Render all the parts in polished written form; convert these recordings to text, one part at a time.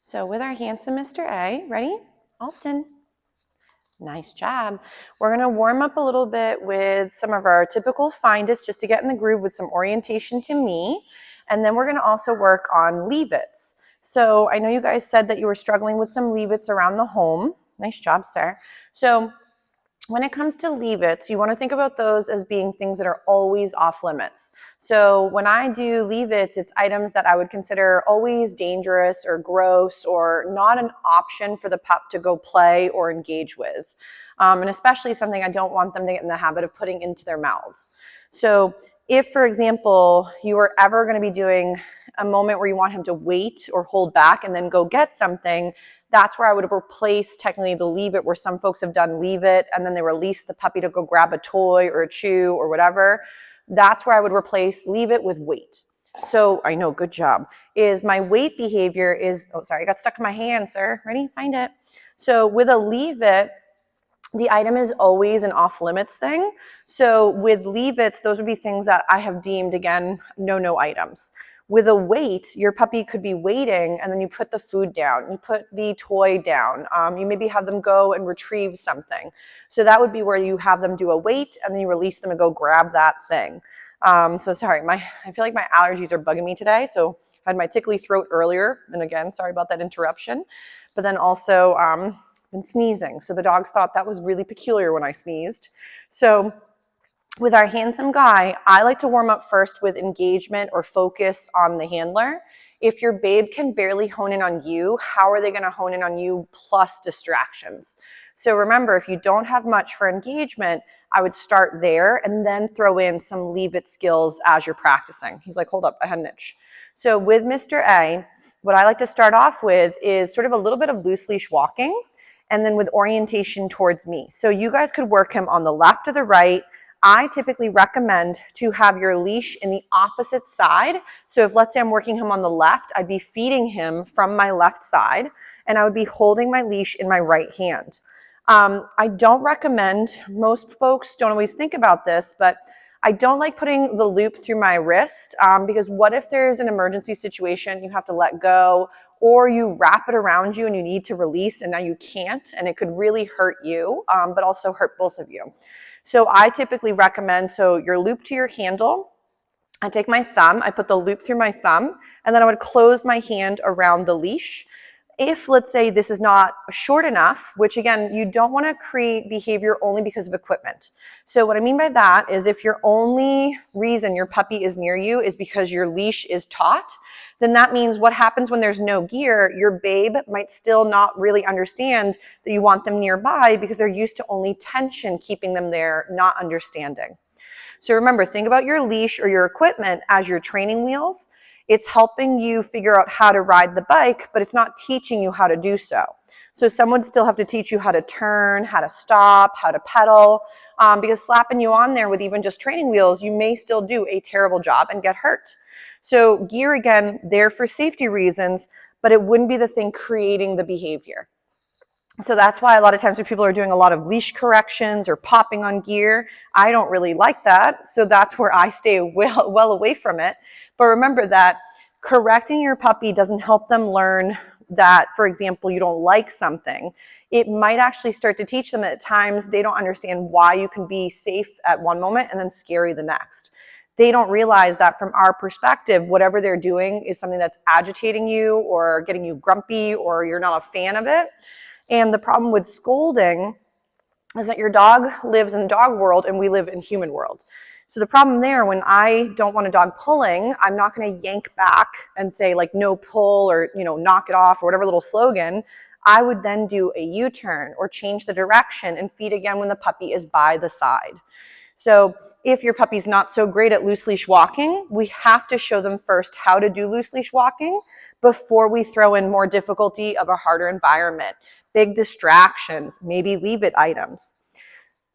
So with our handsome Mr. A, ready? Allston. Nice job. We're going to warm up a little bit with some of our typical find-its just to get in the groove with some orientation to me. And then we're going to also work on leave-its. So I know you guys said that you were struggling with some leave-its around the home. Nice job, sir. So when it comes to leave-its, you want to think about those as being things that are always off limits. So when I do leave-its, it's items that I would consider always dangerous or gross or not an option for the pup to go play or engage with. And especially something I don't want them to get in the habit of putting into their mouths. So if, for example, you are ever going to be doing a moment where you want him to wait or hold back and then go get something, that's where I would replace technically the leave it, where some folks have done leave it and then they release the puppy to go grab a toy or a chew or whatever. That's where I would replace leave it with wait. So I know, good job, is my wait behavior is, oh, sorry, I got stuck in my hand, sir. Ready? Find it. So with a leave it, the item is always an off limits thing. So with leave-its, those would be things that I have deemed, again, no items. With a wait, your puppy could be waiting and then you put the food down, you put the toy down, you maybe have them go and retrieve something. So that would be where you have them do a wait and then you release them and go grab that thing. So sorry, I feel like my allergies are bugging me today. So I had my tickly throat earlier. And again, sorry about that interruption. But then also, been sneezing. So the dogs thought that was really peculiar when I sneezed. So with our handsome guy, I like to warm up first with engagement or focus on the handler. If your babe can barely hone in on you, how are they going to hone in on you plus distractions? So remember, if you don't have much for engagement, I would start there and then throw in some leave it skills as you're practicing. He's like, hold up, I had an itch. So with Mr. A, what I like to start off with is sort of a little bit of loose leash walking and then with orientation towards me. So you guys could work him on the left or the right. I typically recommend to have your leash in the opposite side. So if, let's say, I'm working him on the left, I'd be feeding him from my left side, and I would be holding my leash in my right hand. I don't recommend, most folks don't always think about this, but I don't like putting the loop through my wrist because what if there's an emergency situation, you have to let go, or you wrap it around you and you need to release and now you can't, and it could really hurt you, but also hurt both of you. So I typically recommend, so you're looped to your handle. I take my thumb, I put the loop through my thumb, and then I would close my hand around the leash. If, let's say, this is not short enough, which again, you don't want to create behavior only because of equipment. So what I mean by that is if your only reason your puppy is near you is because your leash is taut, then that means what happens when there's no gear, your babe might still not really understand that you want them nearby because they're used to only tension keeping them there, not understanding. So remember, think about your leash or your equipment as your training wheels. It's helping you figure out how to ride the bike, but it's not teaching you how to do so. So someone would still have to teach you how to turn, how to stop, how to pedal, because slapping you on there with even just training wheels, you may still do a terrible job and get hurt. So gear, again, there for safety reasons, but it wouldn't be the thing creating the behavior. So that's why a lot of times when people are doing a lot of leash corrections or popping on gear, I don't really like that. So that's where I stay well away from it. But remember that correcting your puppy doesn't help them learn that, for example, you don't like something. It might actually start to teach them that at times they don't understand why you can be safe at one moment and then scary the next. They don't realize that from our perspective, whatever they're doing is something that's agitating you or getting you grumpy or you're not a fan of it. And the problem with scolding is that your dog lives in the dog world and we live in human world. So the problem there, when I don't want a dog pulling, I'm not going to yank back and say like no pull or, you know, knock it off or whatever little slogan. I would then do a U-turn or change the direction and feed again when the puppy is by the side. So if your puppy's not so great at loose leash walking, we have to show them first how to do loose leash walking before we throw in more difficulty of a harder environment, big distractions, maybe leave it items.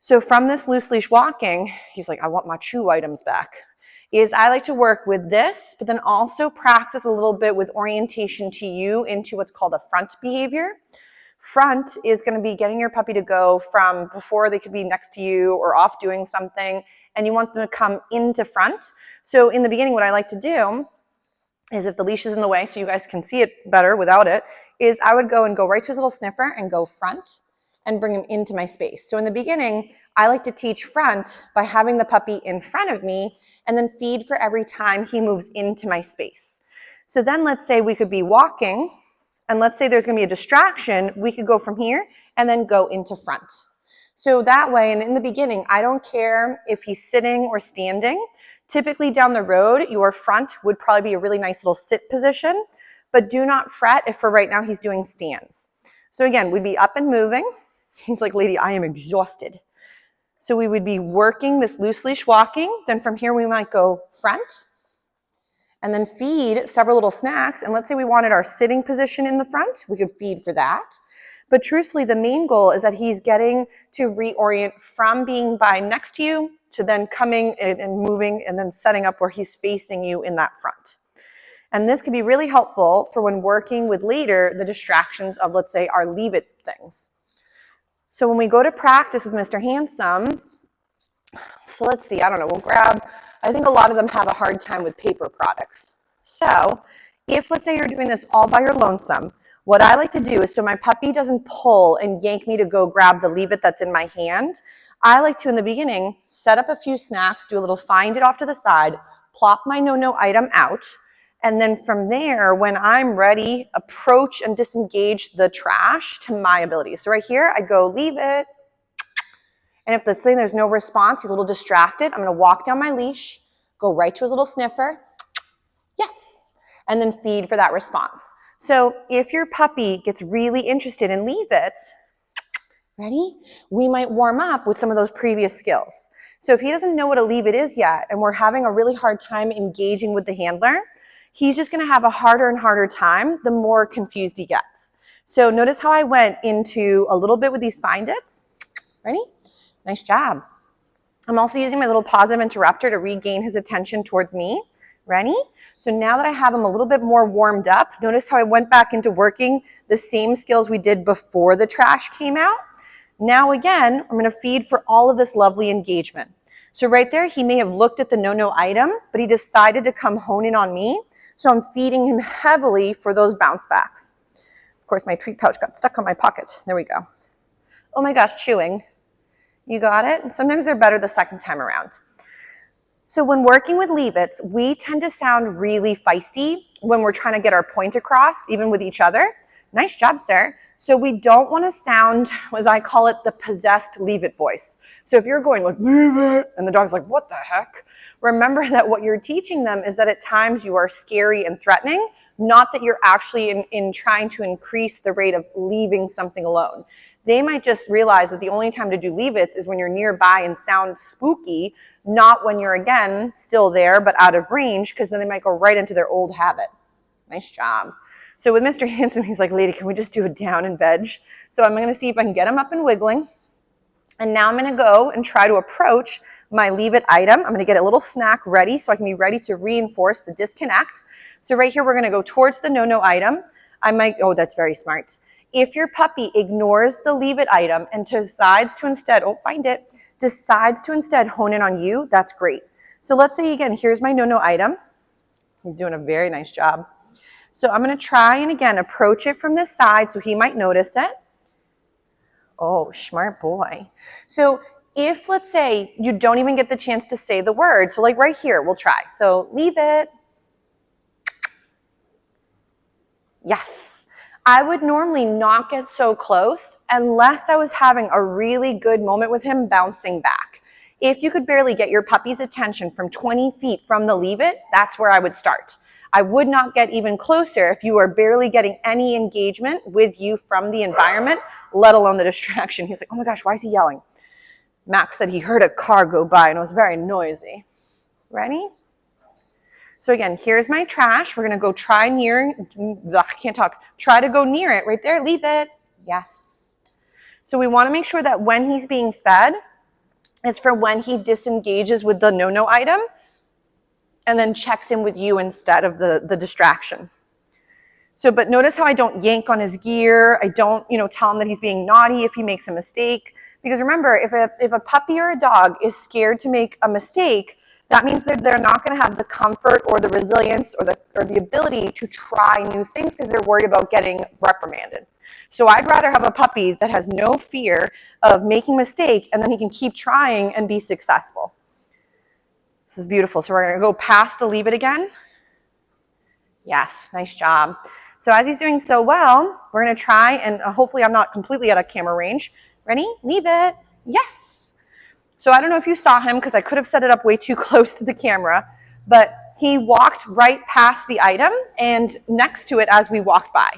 So from this loose leash walking, he's like, I want my chew items back, is I like to work with this, but then also practice a little bit with orientation to you into what's called a front behavior. Front is going to be getting your puppy to go from before they could be next to you or off doing something, and you want them to come into front. So in the beginning, what I like to do is if the leash is in the way, so you guys can see it better without it, is I would go right to his little sniffer and go front and bring him into my space. So in the beginning, I like to teach front by having the puppy in front of me and then feed for every time he moves into my space. So then let's say we could be walking, and let's say there's going to be a distraction, we could go from here and then go into front. So that way, and in the beginning, I don't care if he's sitting or standing. Typically down the road, your front would probably be a really nice little sit position, but do not fret if for right now he's doing stands. So again, we'd be up and moving. He's like, lady, I am exhausted. So we would be working this loose leash walking. Then from here, we might go front and then feed several little snacks. And let's say we wanted our sitting position in the front, we could feed for that. But truthfully, the main goal is that he's getting to reorient from being by next to you to then coming and moving and then setting up where he's facing you in that front. And this can be really helpful for when working with later the distractions of, let's say, our leave it things. So when we go to practice with Mr. Handsome, so let's see, I don't know, we'll grab, I think a lot of them have a hard time with paper products. So if, let's say, you're doing this all by your lonesome, what I like to do is so my puppy doesn't pull and yank me to go grab the leave it that's in my hand, I like to, in the beginning, set up a few snacks, do a little find it off to the side, plop my no-no item out, and then from there, when I'm ready, approach and disengage the trash to my ability. So right here, I go leave it. And if let's say there's no response, he's a little distracted, I'm gonna walk down my leash, go right to his little sniffer, yes, and then feed for that response. So if your puppy gets really interested in leave it, ready? We might warm up with some of those previous skills. So if he doesn't know what a leave it is yet, and we're having a really hard time engaging with the handler, he's just gonna have a harder and harder time the more confused he gets. So notice how I went into a little bit with these find its. Ready? Nice job. I'm also using my little positive interrupter to regain his attention towards me. Ready? So now that I have him a little bit more warmed up, notice how I went back into working the same skills we did before the trash came out. Now again, I'm gonna feed for all of this lovely engagement. So right there, he may have looked at the no-no item, but he decided to come hone in on me. So I'm feeding him heavily for those bounce backs. Of course, my treat pouch got stuck on my pocket. There we go. Oh my gosh, chewing. You got it? Sometimes they're better the second time around. So when working with leave-its, we tend to sound really feisty when we're trying to get our point across, even with each other. Nice job, sir. So we don't want to sound, as I call it, the possessed leave-it voice. So if you're going like, leave it, and the dog's like, what the heck? Remember that what you're teaching them is that at times you are scary and threatening, not that you're actually in trying to increase the rate of leaving something alone. They might just realize that the only time to do leave-its is when you're nearby and sound spooky, not when you're, again, still there but out of range, because then they might go right into their old habit. Nice job. So with Mr. Handsome, he's like, lady, can we just do a down and veg? So I'm going to see if I can get him up and wiggling. And now I'm going to go and try to approach my leave it item. I'm going to get a little snack ready so I can be ready to reinforce the disconnect. So right here, we're going to go towards the no-no item. I might, oh, that's very smart. If your puppy ignores the leave it item and decides to instead, oh, find it, decides to instead hone in on you, that's great. So let's say, again, here's my no-no item. He's doing a very nice job. So I'm going to try and, again, approach it from this side so he might notice it. Oh, smart boy. So if, let's say, you don't even get the chance to say the word, so like right here, we'll try. So leave it. Yes. I would normally not get so close unless I was having a really good moment with him bouncing back. If you could barely get your puppy's attention from 20 feet from the leave it, that's where I would start. I would not get even closer if you are barely getting any engagement with you from the environment, let alone the distraction. He's like, oh my gosh, why is he yelling? Max said he heard a car go by and it was very noisy. Ready? So again, here's my trash. We're going to go try near, ugh, can't talk, try to go near it right there. Leave it. Yes. So we want to make sure that when he's being fed is for when he disengages with the no-no item and then checks in with you instead of the distraction. So, but notice how I don't yank on his gear. I don't, tell him that he's being naughty if he makes a mistake. Because remember, if a puppy or a dog is scared to make a mistake, that means that they're not going to have the comfort or the resilience or the ability to try new things because they're worried about getting reprimanded. So I'd rather have a puppy that has no fear of making a mistake, and then he can keep trying and be successful. This is beautiful. So we're going to go past the leave it again. Yes, nice job. So as he's doing so well, we're going to try, and hopefully I'm not completely out of camera range. Ready? Leave it. Yes. So I don't know if you saw him because I could have set it up way too close to the camera, but he walked right past the item and next to it as we walked by.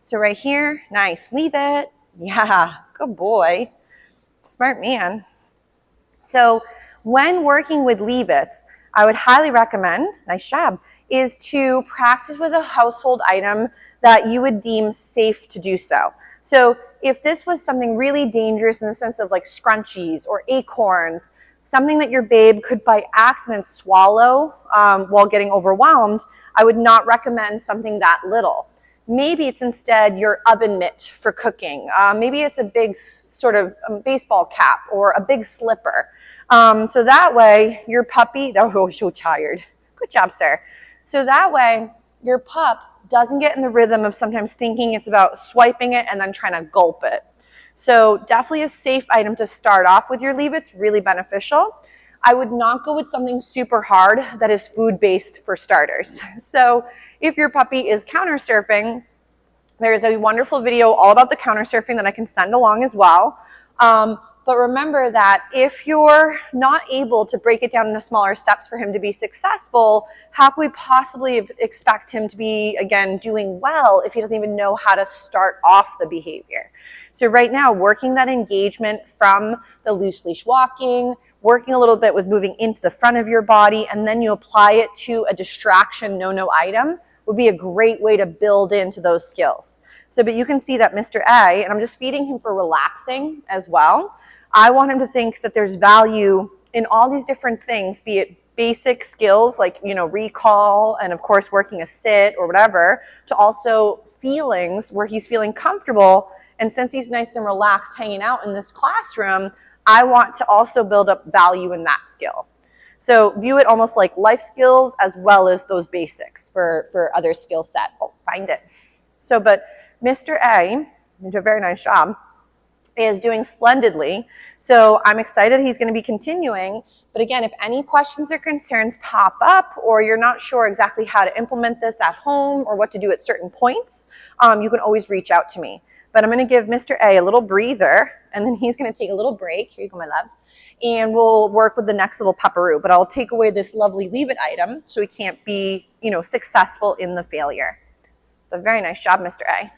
So right here, nice, leave it. Yeah, good boy. Smart man. So when working with leave-its, I would highly recommend, nice job, is to practice with a household item that you would deem safe to do so. So if this was something really dangerous in the sense of like scrunchies or acorns, something that your babe could by accident swallow while getting overwhelmed, I would not recommend something that little. Maybe it's instead your oven mitt for cooking. Maybe it's a big sort of baseball cap or a big slipper. So that way your puppy, oh, so tired. Good job, sir. So that way your pup doesn't get in the rhythm of sometimes thinking it's about swiping it and then trying to gulp it. So definitely a safe item to start off with your leave-its, really beneficial. I would not go with something super hard that is food-based for starters. So if your puppy is counter surfing, there's a wonderful video all about the counter surfing that I can send along as well. But remember that if you're not able to break it down into smaller steps for him to be successful, how can we possibly expect him to be, again, doing well if he doesn't even know how to start off the behavior? So right now, working that engagement from the loose leash walking, working a little bit with moving into the front of your body, and then you apply it to a distraction no-no item would be a great way to build into those skills. So, but you can see that Mr. A, and I'm just feeding him for relaxing as well. I want him to think that there's value in all these different things, be it basic skills like, you know, recall and of course working a sit or whatever, to also feelings where he's feeling comfortable. And since he's nice and relaxed hanging out in this classroom, I want to also build up value in that skill. So view it almost like life skills as well as those basics for other skill set. Oh, find it. So, but Mr. A, you did a very nice job, is doing splendidly. So I'm excited he's going to be continuing. But again, if any questions or concerns pop up or you're not sure exactly how to implement this at home or what to do at certain points, you can always reach out to me. But I'm going to give Mr. A little breather, and then he's going to take a little break. Here you go, my love. And we'll work with the next little pupperoo. But I'll take away this lovely leave it item so he can't be, you know, successful in the failure. But very nice job, Mr. A.